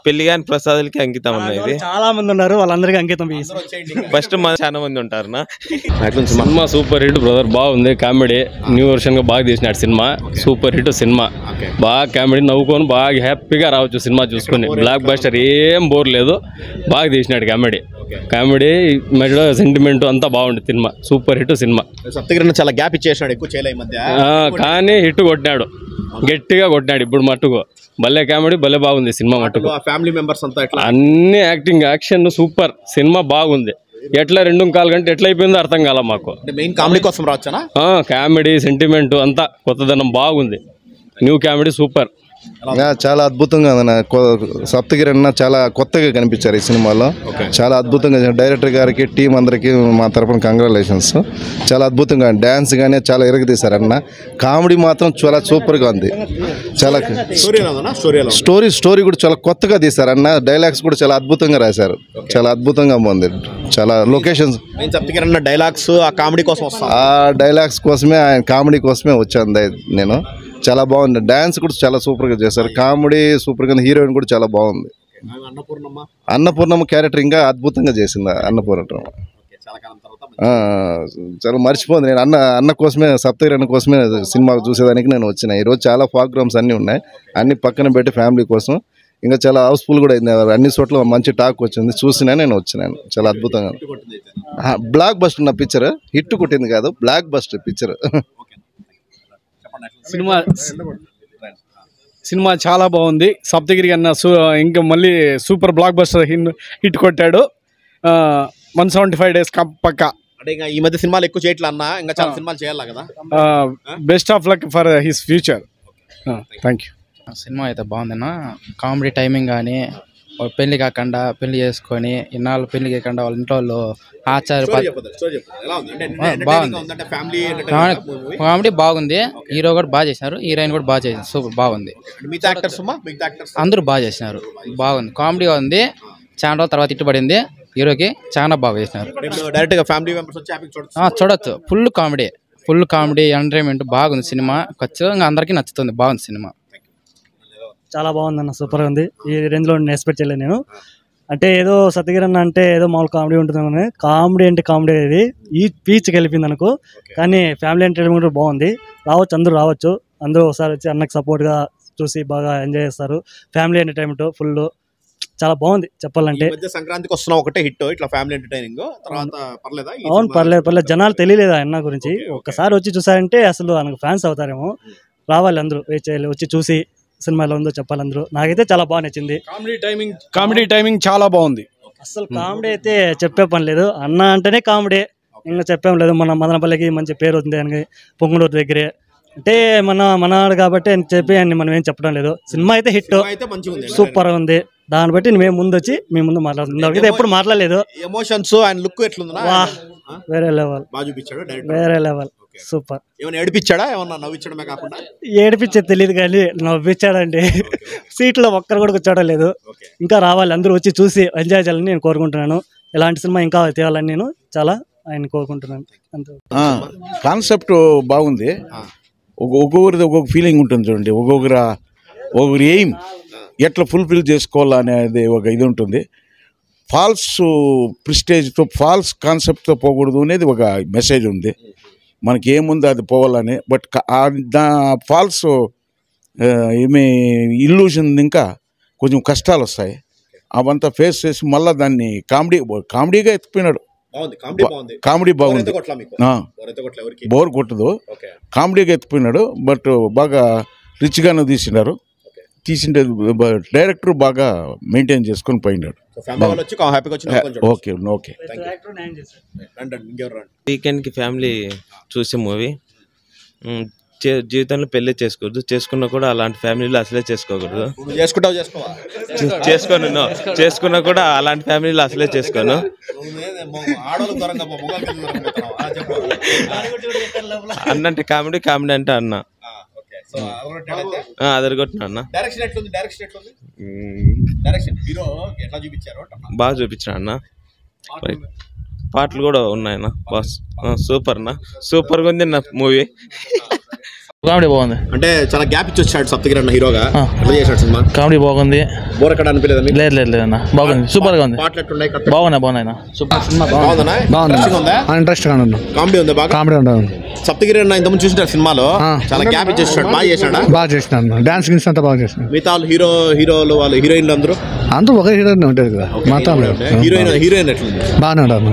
పెళ్లి కాని ప్రసాదాలకి అంకితం అన్న ఇది. చాలా మంది ఉన్నారు, వాళ్ళందరికీ అంకితం. ఫస్ట్ చాలా మంది ఉంటారు నా. సినిమా సూపర్ హిట్ బ్రదర్, బాగుంది. కామెడీ న్యూ వర్షన్ గా బాగా తీసినాడు సినిమా. సూపర్ హిట్ సినిమా, బాగా కామెడీ, నవ్వుకొని బాగా హ్యాపీగా రావచ్చు సినిమా చూసుకుని. బ్లాక్ బస్టర్, ఏం బోర్ లేదు, బాగా తీసినాడు కామెడీ. కామెడీ మధ్యలో సెంటిమెంట్ అంతా బాగుంది సినిమా. Super hit cinema. చాలా గ్యాప్ ఇచ్చేసినాడు, ఎక్కువ చేయలే ఈ మధ్య. కానీ హిట్ కొట్టినాడు, గట్టిగా కొట్టినాడు ఇప్పుడు మట్టుకు. భలే కామెడీ, భలే బాగుంది సినిమా మట్టుకు. ఫ్యామిలీ మెంబర్స్ అంతా అన్ని యాక్టింగ్, యాక్షన్ సూపర్. సినిమా బాగుంది. ఎట్లా 2.25 గంటలు ఎట్లా అయిపోయిందో అర్థం కాల మాకు. మెయిన్ కామెడీ కోసం రావచ్చా? కామెడీ, సెంటిమెంట్ అంతా కొత్తదనం బాగుంది. New comedy super. చాలా అద్భుతంగా సప్తగిరి అన్న చాలా కొత్తగా కనిపించారు ఈ సినిమాలో. చాలా అద్భుతంగా డైరెక్టర్ గారికి, టీం అందరికి మా తరఫున కంగ్రాచులేషన్స్. చాలా అద్భుతంగా డ్యాన్స్ కానీ చాలా ఇరగదీశారు అన్న. కామెడీ మాత్రం చాలా సూపర్గా ఉంది. చాలా స్టోరీ కూడా చాలా కొత్తగా తీశారు అన్న. డైలాగ్స్ కూడా చాలా అద్భుతంగా రాశారు, చాలా అద్భుతంగా ఉంది. చాలా లొకేషన్స్, సప్తగిరి అన్న డైలాగ్స్ ఆ కామెడీ కోసం, ఆ డైలాగ్స్ కోసమే, ఆయన కామెడీ కోసమే వచ్చాను నేను. చాలా బాగుంది. డాన్స్ కూడా చాలా సూపర్గా చేశారు, కామెడీ సూపర్గా. హీరోయిన్ కూడా చాలా బాగుంది. అన్నపూర్ణమ్మ క్యారెక్టర్ ఇంకా అద్భుతంగా చేసింది అన్నపూర్ణమ్మ. చాలా మర్చిపోయింది. నేను అన్న కోసమే, సప్తగిరి అన్న కోసమే సినిమా చూసేదానికి నేను వచ్చిన. ఈరోజు చాలా ప్రోగ్రామ్స్ అన్నీ ఉన్నాయి, అన్ని పక్కన పెట్టి ఫ్యామిలీ కోసం. ఇంకా చాలా హౌస్ఫుల్ కూడా అయింది, అన్ని చోట్ల మంచి టాక్ వచ్చింది. చూసినా నేను వచ్చినాను. చాలా అద్భుతంగా. బ్లాక్ బస్టర్ నా పిక్చర్, హిట్ కొట్టింది కాదు, బ్లాక్ బస్టర్ పిక్చర్. సినిమా చాలా బాగుంది. సప్తగిరి అన్న ఇంకా మళ్ళీ సూపర్ బ్లాక్ బస్టర్ హిట్ కొట్టాడు. 175 days పక్కా. అంటే ఇంకా ఈ మధ్య సినిమాలు ఎక్కువ చేయట్లా అన్న, ఇంకా చాలా సినిమాలు చేయాలి కదా. Best of luck for his future. Thank you. Cinema అయితే బాగుందన్న. కామెడీ టైమింగ్ కానీ, పెళ్లి కాకుండా పెళ్లి చేసుకొని ఇన్నాళ్ళు పెళ్లి కాకుండా వాళ్ళ ఇంట్లో వాళ్ళు కామెడీ బాగుంది. హీరో కూడా బాగా చేసినారు, హీరోయిన్ కూడా బాగా చేసినారు. సూపర్ బాగుంది. అందరూ బాగా చేసినారు, బాగుంది. కామెడీ ఉంది. చాలా రోజుల తర్వాత ఇట్టుబడింది హీరోకి, చాలా బాగా చేసినారు. చూడొచ్చు. ఫుల్ కామెడీ ఎంటర్టైన్మెంట్ బాగుంది సినిమా. ఖచ్చితంగా అందరికీ నచ్చుతుంది. బాగుంది సినిమా, చాలా బాగుంది అన్న. సూపర్గా ఉంది. ఈ రేంజ్లో ఎక్స్పెక్ట్ చేయలేదు నేను. అంటే ఏదో సత్యగిరి అన్న అంటే ఏదో మామూలు కామెడీ ఉంటుంది, కామెడీ అంటే కామెడీ ఇది ఈ పీచ్కి వెళ్ళిపోయింది అనుకో. కానీ ఫ్యామిలీ ఎంటర్టైన్మెంట్ బాగుంది. రావచ్చు, అందరూ రావచ్చు. అందరూ ఒకసారి వచ్చి అన్నకు సపోర్ట్గా చూసి బాగా ఎంజాయ్ చేస్తారు. ఫ్యామిలీ ఎంటర్టైన్మెంట్ ఫుల్ చాలా బాగుంది చెప్పాలంటే. సంక్రాంతికి వస్తున్నా ఒకటే హిట్ ఇట్లా ఫ్యామిలీ ఎంటర్టైనింగ్. అవును, పర్లేదు. జనాలు తెలియలేదు అన్న గురించి. ఒక్కసారి వచ్చి చూసారంటే అసలు ఆయనకు ఫ్యాన్స్ అవుతారేమో. రావాలి అందరూ, వచ్చి చూసి సినిమాలో ఉందో చెప్పాలి అందరూ. నాకైతే చాలా బాగా నచ్చింది. కామెడీ టైమింగ్ చాలా బాగుంది. అసలు కామెడీ అయితే చెప్పే పని లేదు. అన్న అంటేనే కామెడీ, ఇంకా చెప్పేం లేదు. మన మదనపల్లికి మంచి పేరు ఉంది అని పొంగునూరు దగ్గరే. అంటే మనవాడు కాబట్టి అని చెప్పి అని మనం ఏం చెప్పడం లేదు. సినిమా అయితే హిట్, సూపర్ ఉంది. దాన్ని బట్టి మేము ముందు వచ్చి మీ ముందు మాట్లాడుతున్నాం. ఎప్పుడు మాట్లాడలేదు. ఎమోషన్స్ అండ్ లుక్ ఎట్లుంది? వేరే లెవెల్, సూపర్. ఏమైనా ఏడిపించాడా? ఏమన్నా నవ్వించడమే కాకుండా? ఏడిపించేది తెలియదు కానీ నవ్వించాడండి. సీట్లో ఒక్కరు కూడా కూర్చోవడం లేదు. ఇంకా రావాలి, అందరూ వచ్చి చూసి ఎంజాయ్ చేయాలని నేను కోరుకుంటున్నాను. ఇలాంటి సినిమా ఇంకా తేవాలని నేను చాలా ఆయన కోరుకుంటున్నాను. అంతే. కాన్సెప్ట్ బాగుంది. ఒక్కొక్కరిది ఒక్కొక్క ఫీలింగ్ ఉంటుంది చూడండి. ఒక్కొక్కరి ఎయిమ్ ఎట్లా ఫుల్ఫిల్ చేసుకోవాలనేది ఒక ఇది ఉంటుంది. ఫాల్స్ ప్రిస్టేజ్తో, ఫాల్స్ కాన్సెప్ట్తో పోకూడదు అనేది ఒక మెసేజ్ ఉంది. మనకి ఏముందో అది పోవాలని. బట్ ఫాల్స్ ఏమి ఇల్యూషన్ ఇంకా కొంచెం కష్టాలు వస్తాయి. అవంతా ఫేస్ చేసి మళ్ళీ దాన్ని కామెడీగా ఎత్తుకుపోయినాడు. కామెడీ బాగుంది, బోర్ కొట్టదు. కామెడీగా ఎత్తుకుపోయినాడు. బట్ బాగా రిచ్గానే తీసిండే డైరెక్టర్ బాగా మెయింటైన్ చేసుకొని పోయినాడు. ఓకే. వీకెండ్కి ఫ్యామిలీ చూసే మూవీ. జీవితంలో పెళ్లి చేసుకోవద్దు, చేసుకున్నా కూడా అలాంటి ఫ్యామిలీలో అసలే చేసుకోకూడదు. చేసుకున్నా కూడా అలాంటి ఫ్యామిలీలో అసలే చేసుకోను. అన్నంటే కామెడీ అంటే అన్న అదరగొట్టినా అన్న. బాగా చూపించిన అన్న. పాటలు కూడా ఉన్నాయన్న. బాస్ సూపర్ గా ఉంది నా మూవీ. కామెడీ బాగుంది. అంటే చాలా గ్యాప్ ఇచ్చి వచ్చాడు సప్తగిరి అన్న హీరోగా. ఎట్లా చేశాడు సినిమా? కామెడీ బాగుంది. బోర్ ఎక్కడ అనిపించలేదు? లేదు లేదు లేదన్న, బాగుంది, సూపర్ గా ఉంది. పాటలు ఎట్లున్నాయి? బాగున్నాయి సూపర్ సినిమా. బాగుందా? ఇంట్రెస్ట్ గా ఉంది. కామెడీ ఉంది, బాగా కామెడీ ఉంది. సప్తగిరి అన్న ఇంతకుముందు చూసినారు సినిమాలో, చాలా గ్యాప్ ఇచ్చి వచ్చాడు. బాగా చేశాడా? బాగా చేసినాను. డాన్స్ గిన్స్ అంతా బాగా చేసినాను. మిగతా వాళ్ళు హీరోలు వాళ్ళు హీరోయిన్లు అందరూ ఒకే హీరోయిన్ ఉంటుంది కదా. హీరోయిన్ ఎట్లుంది? బాగానే ఉంటారు.